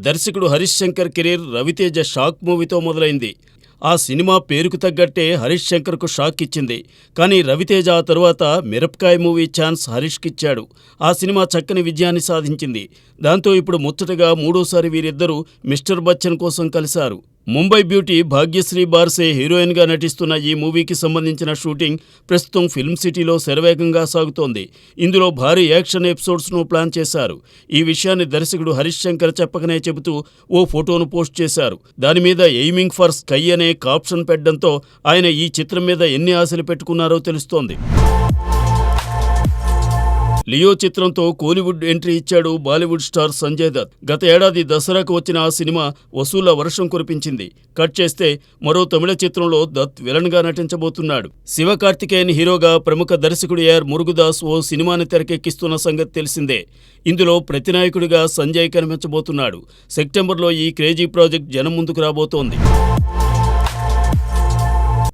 దర్శకుడు Harish Shankar career Raviteja shock మూవీతో మొదలైంది. ఆ సినిమా పేరుకు తగ్గట్టే హరీష్ శంకర్కు షాక్ ఇచ్చింది. కానీ రవితేజ ఆ తరువాత మిరపకాయ మూవీ ఛాన్స్ హరీష్కిచ్చాడు. ఆ సినిమా చక్కని విజయాన్ని సాధించింది. దాంతో ఇప్పుడు ముచ్చటగా మూడోసారి వీరిద్దరూ మిస్టర్ బచ్చన్ కోసం కలిశారు. ముంబై బ్యూటీ భాగ్యశ్రీ బార్సే హీరోయిన్గా నటిస్తున్న ఈ మూవీకి సంబంధించిన షూటింగ్ ప్రస్తుతం ఫిల్మ్ సిటీలో శరవేగంగా సాగుతోంది. ఇందులో భారీ యాక్షన్ ఎపిసోడ్స్ను ప్లాన్ చేశారు. ఈ విషయాన్ని దర్శకుడు హరీష్ శంకర్ చెప్పకనే చెబుతూ ఓ ఫోటోను పోస్ట్ చేశారు. దాని మీద ఎయిమింగ్ ఫర్ స్కై అనే కాప్షన్ పెట్టడంతో ఆయన ఈ చిత్రం మీద ఎన్ని ఆశలు పెట్టుకున్నారో తెలుస్తోంది. లియో చిత్రంతో కోలీవుడ్ ఎంట్రీ ఇచ్చాడు బాలీవుడ్ స్టార్ సంజయ్ దత్. గత ఏడాది దసరాకు వచ్చిన ఆ సినిమా వసూళ్ల వర్షం కురిపించింది. కట్ చేస్తే మరో తమిళ చిత్రంలో దత్ విలన్గా నటించబోతున్నాడు. శివకార్తికేయన్ హీరోగా ప్రముఖ దర్శకుడు ఏఆర్ మురుగదాస్ ఓ సినిమాని తెరకెక్కిస్తున్న సంగతి తెలిసిందే. ఇందులో ప్రతినాయకుడిగా సంజయ్ కనిపించబోతున్నాడు. సెప్టెంబర్లో ఈ క్రేజీ ప్రాజెక్ట్ జనం ముందుకు రాబోతోంది.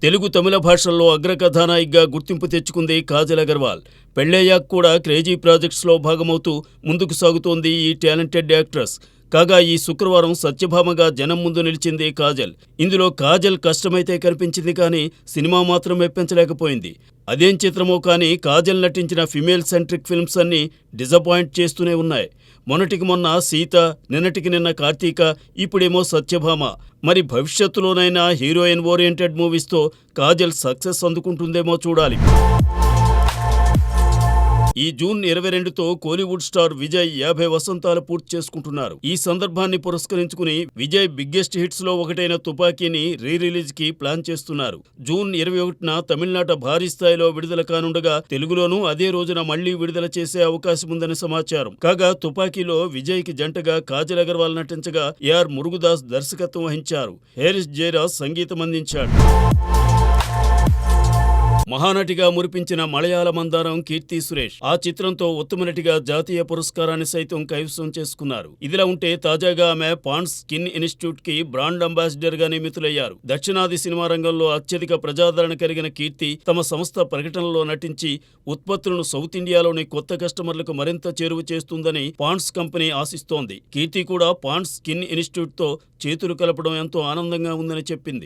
తెలుగు తమిళ భాషల్లో అగ్రకథానాయికగా గుర్తింపు తెచ్చుకుంది కాజల్ అగర్వాల్. పెళ్లయ్యాక కూడా క్రేజీ ప్రాజెక్ట్స్లో భాగమవుతూ ముందుకు సాగుతోంది ఈ టాలెంటెడ్ యాక్ట్రెస్. కాగా ఈ శుక్రవారం సత్యభామగా జనం ముందు నిలిచింది కాజల్. ఇందులో కాజల్ కష్టమైతే కనిపించింది కానీ సినిమా మాత్రం మెప్పించలేకపోయింది. అదేం చిత్రమో కానీ కాజల్ నటించిన ఫిమేల్ సెంట్రిక్ ఫిల్మ్స్ అన్నీ డిజపాయింట్ చేస్తూనే ఉన్నాయి. మొన్నటికి మొన్న సీత, నిన్నటికి నిన్న కార్తీక, ఇప్పుడేమో సత్యభామ. మరి భవిష్యత్తులోనైనా హీరోయిన్ ఓరియంటెడ్ మూవీస్తో కాజల్ సక్సెస్ అందుకుంటుందేమో చూడాలి. ఈ జూన్ 22తో కోలీవుడ్ స్టార్ విజయ్ 50 వసంతాలు పూర్తి చేసుకుంటున్నారు. ఈ సందర్భాన్ని పురస్కరించుకుని విజయ్ బిగ్గెస్ట్ హిట్స్ లో ఒకటైన తుపాకీని రిలీజ్ కి ప్లాన్ చేస్తున్నారు. జూన్ 21న తమిళనాట భారీ స్థాయిలో విడుదల కానుండగా తెలుగులోనూ అదే రోజున మళ్లీ విడుదల చేసే అవకాశం ఉందని సమాచారం. కాగా తుపాకీలో విజయ్ కి జంటగా కాజల్ అగర్వాల్ నటించగా ఏఆర్ మురుగదాస్ దర్శకత్వం వహించారు. హారిస్ జయరాజ్ సంగీతం అందించాడు. మహానటిగా మురిపించిన మలయాళ మందారం కీర్తి సురేష్ ఆ చిత్రంతో ఉత్తమ నటిగా జాతీయ పురస్కారాన్ని సైతం కైవసం చేసుకున్నారు. ఇదిలా ఉంటే తాజాగా ఆమె పాండ్స్ స్కిన్ ఇన్స్టిట్యూట్ కి బ్రాండ్ అంబాసిడర్ గా నియమితులయ్యారు. దక్షిణాది సినిమా రంగంలో అత్యధిక ప్రజాదరణ కలిగిన కీర్తి తమ సంస్థ ప్రకటనలో నటించి ఉత్పత్తులను సౌత్ ఇండియాలోని కొత్త కస్టమర్లకు మరింత చేరువ చేస్తుందని పాండ్స్ కంపెనీ ఆశిస్తోంది. కీర్తి కూడా పాండ్స్ స్కిన్ ఇన్స్టిట్యూట్ తో చేతులు కలపడం ఎంతో ఆనందంగా ఉందని చెప్పింది.